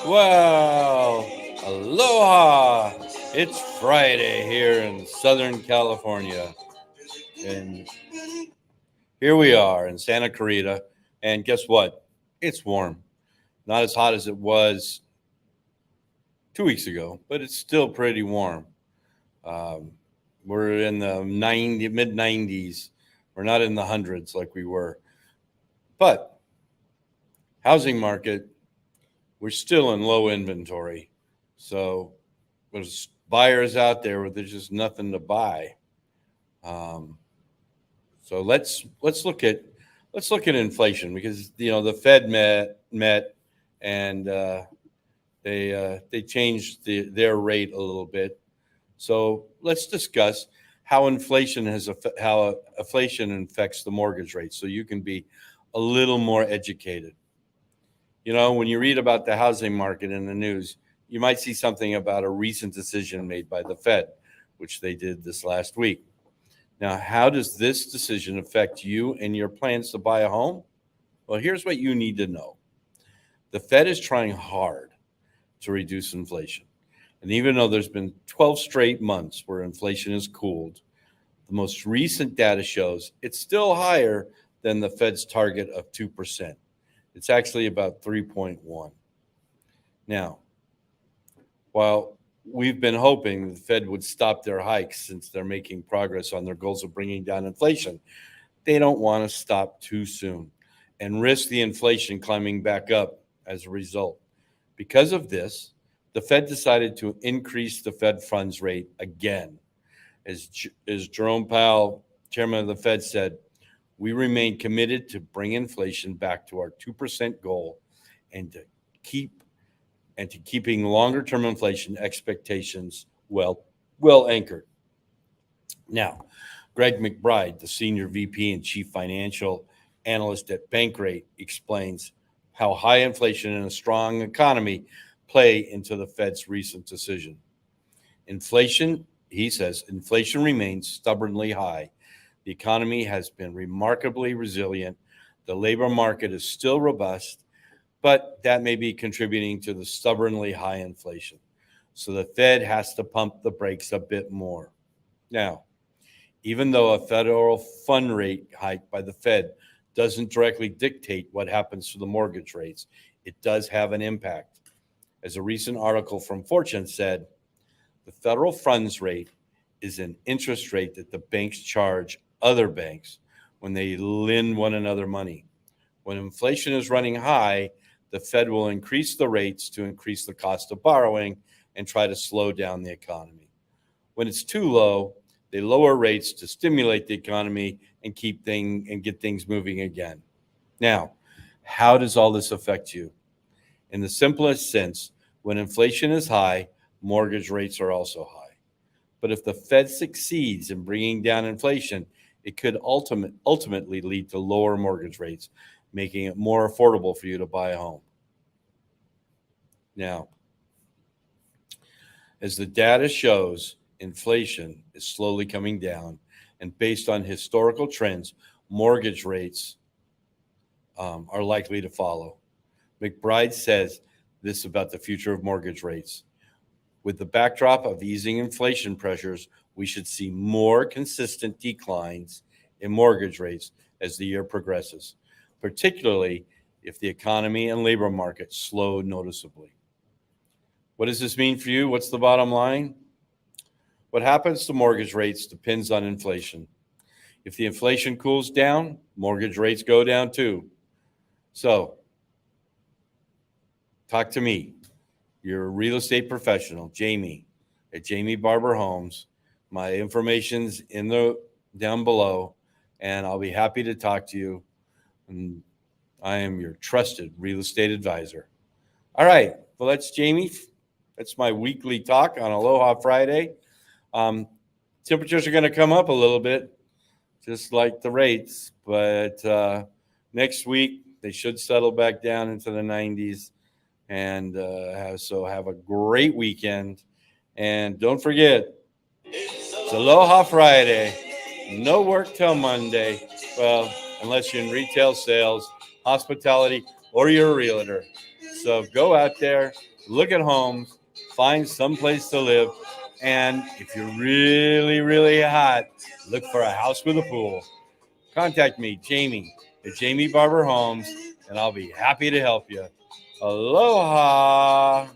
Well, aloha! It's Friday here in Southern California. And here we are in Santa Clarita. And guess what? It's warm. Not as hot as it was 2 weeks ago, but it's still pretty warm. Um, we're in the mid 90s. We're not in the hundreds like we were. But housing market, we're still in low inventory. So there's buyers out there where there's just nothing to buy. Um, so let's look at inflation because the Fed met and they changed their rate a little bit. So let's discuss how inflation affects the mortgage rate, so you can be a little more educated. When you read about the housing market in the news, you might see something about a recent decision made by the Fed, which they did this last week. Now, how does this decision affect you and your plans to buy a home? Well, here's what you need to know. The Fed is trying hard to reduce inflation. And even though there's been 12 straight months where inflation has cooled, the most recent data shows it's still higher than the Fed's target of 2%. It's actually about 3.1. Now, while we've been hoping the Fed would stop their hikes since they're making progress on their goals of bringing down inflation, they don't want to stop too soon and risk the inflation climbing back up as a result. Because of this, the Fed decided to increase the Fed funds rate again. As Jerome Powell, chairman of the Fed, said, we remain committed to bring inflation back to our 2% goal and to keeping longer-term inflation expectations well anchored. Now, Greg McBride, the senior VP and chief financial analyst at Bankrate, explains how high inflation and a strong economy play into the Fed's recent decision. He says, inflation remains stubbornly high. The economy has been remarkably resilient. The labor market is still robust, but that may be contributing to the stubbornly high inflation. So the Fed has to pump the brakes a bit more. Now, even though a federal fund rate hike by the Fed doesn't directly dictate what happens to the mortgage rates, it does have an impact. As a recent article from Fortune said, the federal funds rate is an interest rate that the banks charge other banks when they lend one another money. When inflation is running high, the Fed will increase the rates to increase the cost of borrowing and try to slow down the economy. When it's too low, they lower rates to stimulate the economy and get things moving again. Now, how does all this affect you? In the simplest sense, when inflation is high, mortgage rates are also high. But if the Fed succeeds in bringing down inflation, it could ultimately lead to lower mortgage rates, making it more affordable for you to buy a home. Now, as the data shows, inflation is slowly coming down, and based on historical trends, mortgage rates are likely to follow. McBride says this about the future of mortgage rates. With the backdrop of easing inflation pressures, we should see more consistent declines in mortgage rates as the year progresses, particularly if the economy and labor market slow noticeably. What does this mean for you? What's the bottom line? What happens to mortgage rates depends on inflation. If the inflation cools down, mortgage rates go down too. So, talk to me. You're a real estate professional, Jamie, at Jamie Barber Homes. My information's down below, and I'll be happy to talk to you. And I am your trusted real estate advisor. All right. Well, that's Jamie. That's my weekly talk on Aloha Friday. Temperatures are going to come up a little bit, just like the rates. But next week, they should settle back down into the 90s. And so have a great weekend. And don't forget, it's Aloha Friday. No work till Monday. Well, unless you're in retail sales, hospitality, or you're a realtor. So go out there, look at homes, find some place to live. And if you're really, really hot, look for a house with a pool. Contact me, Jamie, at Jamie Barber Homes, and I'll be happy to help you. Aloha.